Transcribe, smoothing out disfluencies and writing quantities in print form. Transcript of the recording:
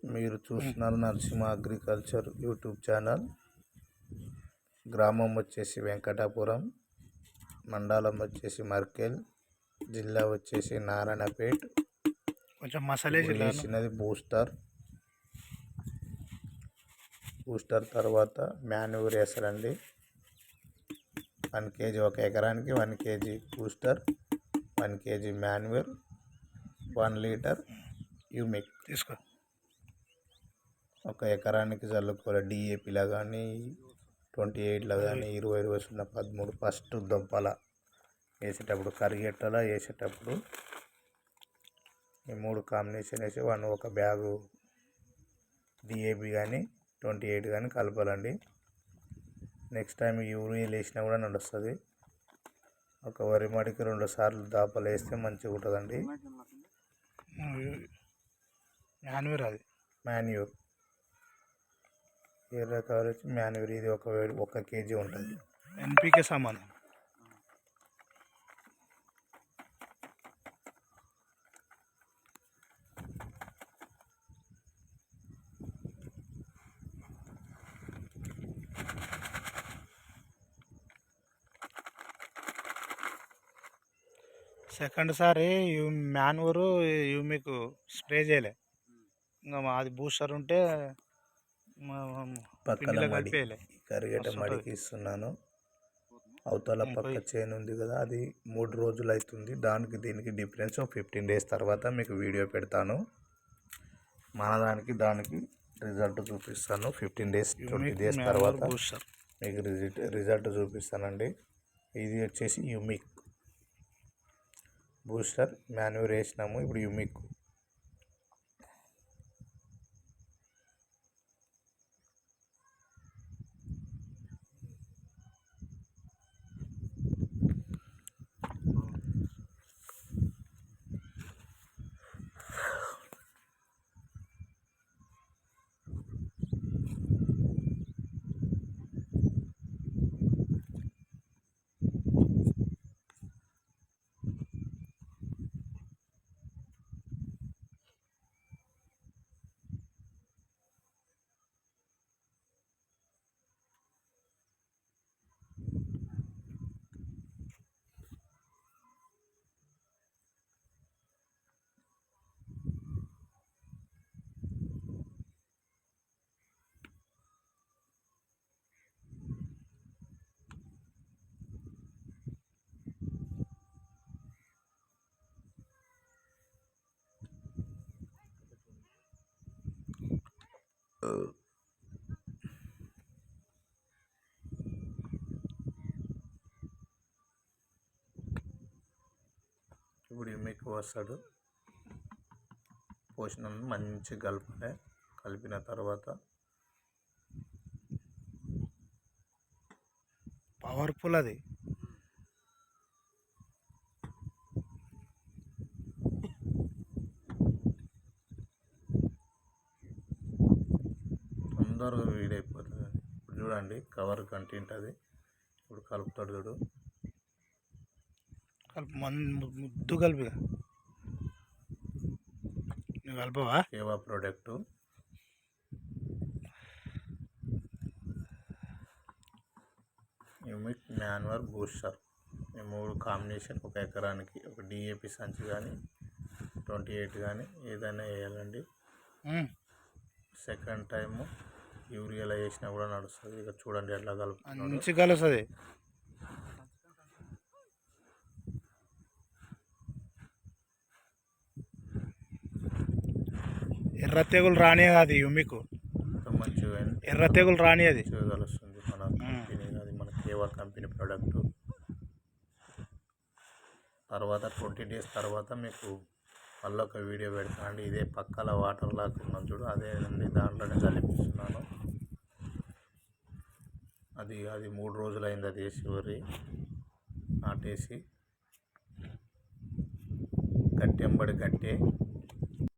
మీరు చూస్తున్నారు Narasimha agriculture YouTube channel. గ్రామం వచ్చేసి వెంకటాపురం, మండలం వచ్చేసి మర్కెల్, జిల్లా వచ్చేసి నారాయణపేట్. కొంచెం మసాలా వేసినది బూస్టర్ తర్వాత మాన్యూర్ వేస్తారండి. 1 kg, 1 ఎకరానికి 1 kg booster, 1 kg manure, 1 litre humic తీసుకో. 1 ఎకరానికి చల్లుకోవాలి. డిఏపిలా కానీ 28లా కానీ 20-20-13 ఫస్ట్ దుంపల వేసేటప్పుడు, కరిగెట్టలా వేసేటప్పుడు ఈ 3 కాంబినేషన్ వేసి 1 బ్యాగు డిఏపి కానీ 28 కానీ కలపాలండి. నెక్స్ట్ టైం యూరియల్ వేసినా కూడా నడుస్తుంది. ఒక వరి మడికి 2 సార్లు దాపలు వేస్తే మంచిగా ఉంటుందండి. మాన్యూర్ ఎర్ర కవరేజ్ మాన్యూర్ ఇది 1 kg ఉంటుంది. ఎన్పికే సామాన్. సెకండ్ సారి మాన్యూరు మీకు స్ప్రే చేయలే, ఇంకా అది బూస్టర్ ఉంటే పక్కన కరిగేట మడికి ఇస్తున్నాను. అవతల పక్క చేను ఉంది కదా, అది 3 రోజులు అవుతుంది. దానికి దీనికి డిఫరెన్స్ 15 days తర్వాత మీకు వీడియో పెడతాను. మన దానికి రిజల్ట్ చూపిస్తాను. 15 days 20 days తర్వాత మీకు రిజల్ట్ చూపిస్తానండి. ఇది వచ్చేసి యూమిక్ బూస్టర్, మాన్యూర్ వేసినాము. ఇప్పుడు యూమిక్ ఇప్పుడు యూమిక్ వస్తాడు. పోషణ మంచి కలపాలి. కలిపిన తర్వాత పవర్ఫుల్ అది. తొందరగా వీడైపోతుంది. ఇప్పుడు చూడండి కవర్ కంటెంట్ అది. ఇప్పుడు కలుపుతాడు చూడు. ముద్దు కలిపిగా నువ్వు కలపవా? కేవా ప్రోడక్టు యూమిక్, మాన్యూర్, బూస్టర్ ఈ 3 కాంబినేషన్ 1 ఎకరానికి. ఒక డిఏపి సంచి కానీ 28 కానీ ఏదైనా వేయాలండి. సెకండ్ టైము యూరియాలో వేసినా కూడా నడుస్తుంది. ఇక చూడండి ఎట్లా కలుపుతున్నాడు. మంచి కలుస్తుంది. ఎర్ర తెగులు రాని అది యూమిక్ మంచిగా ఎర్ర తెగులు రాని అది కలుస్తుంది. మన కంపెనీ అది మన కేవా కంపెనీ ప్రోడక్ట్. తర్వాత 20 days తర్వాత మీకు మళ్ళీ ఒక వీడియో పెడతాను అండి. ఇదే పక్కల వాటర్ లాగా ఉన్నాం చూడు, అదే అండి. దాంట్లోనే కలిపిస్తున్నాను. అది 3 రోజులు అయింది. అది వేసి వరి నాటేసి గట్టెంబడి గట్టే